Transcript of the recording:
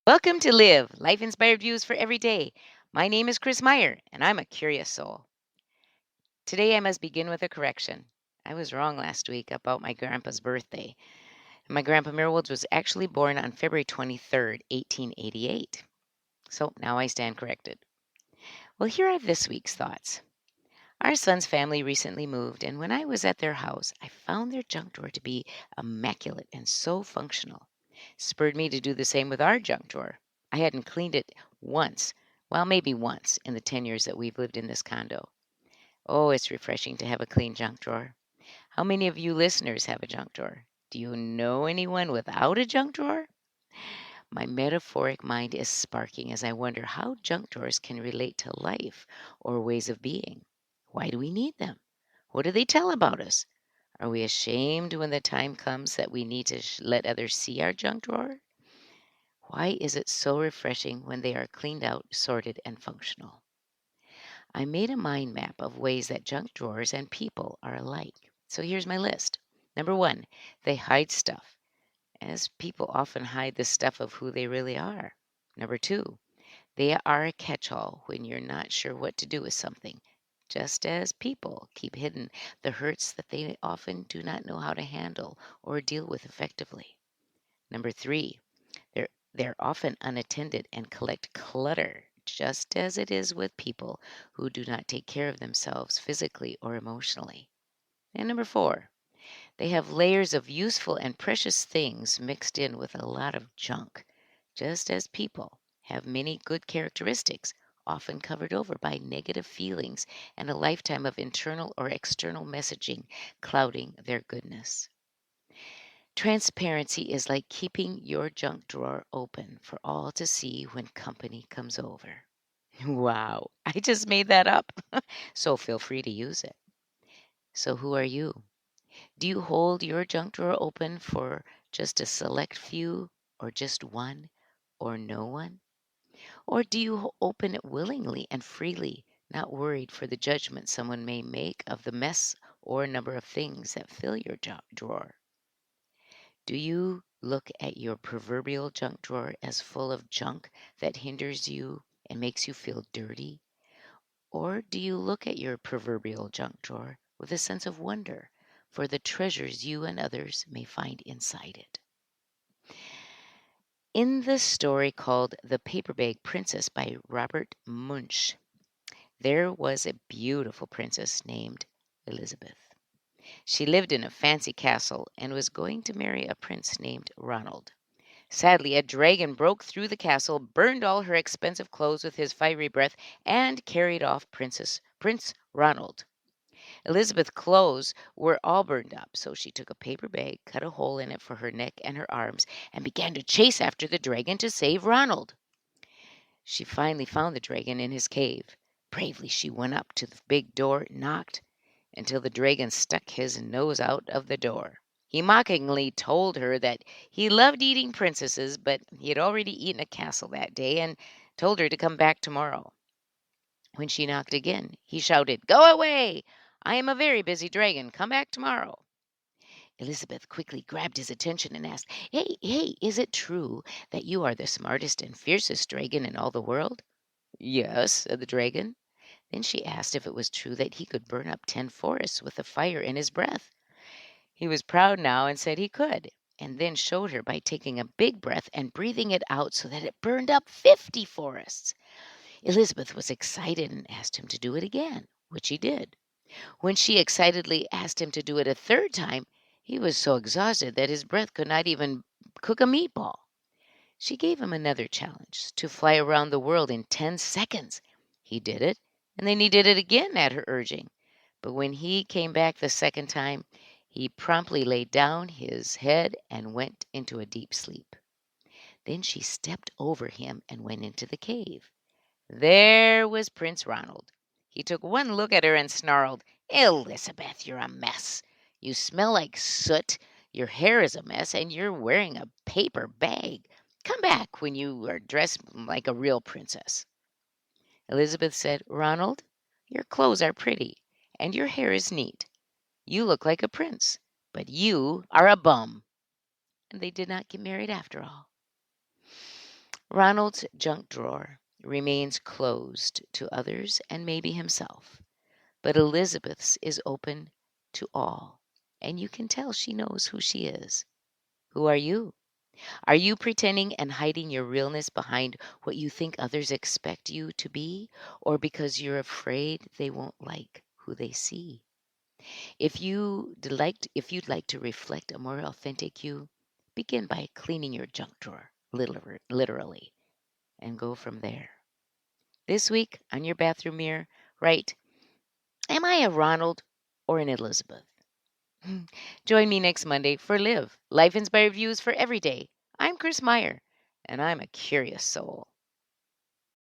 Welcome to Live, life inspired views for every day. My name is Chris Meyer, and I'm a curious soul. Today, I must begin with a correction. I was wrong last week about my grandpa's birthday. My grandpa Merwold was actually born on February 23rd, 1888. So now I stand corrected. Well, here are this week's thoughts. Our son's family recently moved, and when I was at their house, I found their junk drawer to be immaculate and so functional. Spurred me to do the same with our junk drawer. I hadn't cleaned it once, well, maybe once in the 10 years that we've lived in this condo. Oh, it's refreshing to have a clean junk drawer. How many of you listeners have a junk drawer? Do you know anyone without a junk drawer? My metaphoric mind is sparking as I wonder how junk drawers can relate to life or ways of being. Why do we need them? What do they tell about us? Are we ashamed when the time comes that we need to let others see our junk drawer? Why is it so refreshing when they are cleaned out, sorted, and functional? I made a mind map of ways that junk drawers and people are alike. So here's my list. Number one, they hide stuff, as people often hide the stuff of who they really are. Number two, they are a catch all when you're not sure what to do with something, just as people keep hidden the hurts that they often do not know how to handle or deal with effectively. Number three, they're often unattended and collect clutter, just as it is with people who do not take care of themselves physically or emotionally. And number four, they have layers of useful and precious things mixed in with a lot of junk, just as people have many good characteristics, often covered over by negative feelings and a lifetime of internal or external messaging clouding their goodness. Transparency is like keeping your junk drawer open for all to see when company comes over. Wow, I just made that up. So feel free to use it. So, who are you? Do you hold your junk drawer open for just a select few, or just one, or no one? Or do you open it willingly and freely, not worried for the judgment someone may make of the mess or number of things that fill your drawer? Do you look at your proverbial junk drawer as full of junk that hinders you and makes you feel dirty? Or do you look at your proverbial junk drawer with a sense of wonder for the treasures you and others may find inside it? In the story called The Paper Bag Princess by Robert Munsch, there was a beautiful princess named Elizabeth. She lived in a fancy castle and was going to marry a prince named Ronald. Sadly, a dragon broke through the castle, burned all her expensive clothes with his fiery breath, and carried off Prince Ronald. Elizabeth's clothes were all burned up, so she took a paper bag, cut a hole in it for her neck and her arms, and began to chase after the dragon to save Ronald. She finally found the dragon in his cave. Bravely, she went up to the big door, knocked, until the dragon stuck his nose out of the door. He mockingly told her that he loved eating princesses, but he had already eaten a castle that day and told her to come back tomorrow. When she knocked again, he shouted, "Go away! I am a very busy dragon. Come back tomorrow." Elizabeth quickly grabbed his attention and asked, Hey, is it true that you are the smartest and fiercest dragon in all the world?" "Yes," said the dragon. Then she asked if it was true that he could burn up 10 forests with the fire in his breath. He was proud now and said he could, and then showed her by taking a big breath and breathing it out so that it burned up 50 forests. Elizabeth was excited and asked him to do it again, which he did. When she excitedly asked him to do it a third time, he was so exhausted that his breath could not even cook a meatball. She gave him another challenge to fly around the world in 10 seconds. He did it, and then he did it again at her urging. But when he came back the second time, he promptly laid down his head and went into a deep sleep. Then she stepped over him and went into the cave. There was Prince Ronald. He took one look at her and snarled, "Elizabeth, you're a mess. You smell like soot, your hair is a mess, and you're wearing a paper bag. Come back when you are dressed like a real princess." Elizabeth said, "Ronald, your clothes are pretty, and your hair is neat. You look like a prince, but you are a bum." And they did not get married after all. Ronald's junk drawer remains closed to others and maybe himself, but Elizabeth's is open to all, and you can tell she knows who she is. Who are you? Are you pretending and hiding your realness behind what you think others expect you to be, or because you're afraid they won't like who they see? If you'd like to reflect a more authentic you, begin by cleaning your junk drawer, literally, and go from there. This week on your bathroom mirror, write, "Am I a Ronald or an Elizabeth?" Join me next Monday for Live, Life Inspired Views for Every Day. I'm Chris Meyer, and I'm a curious soul.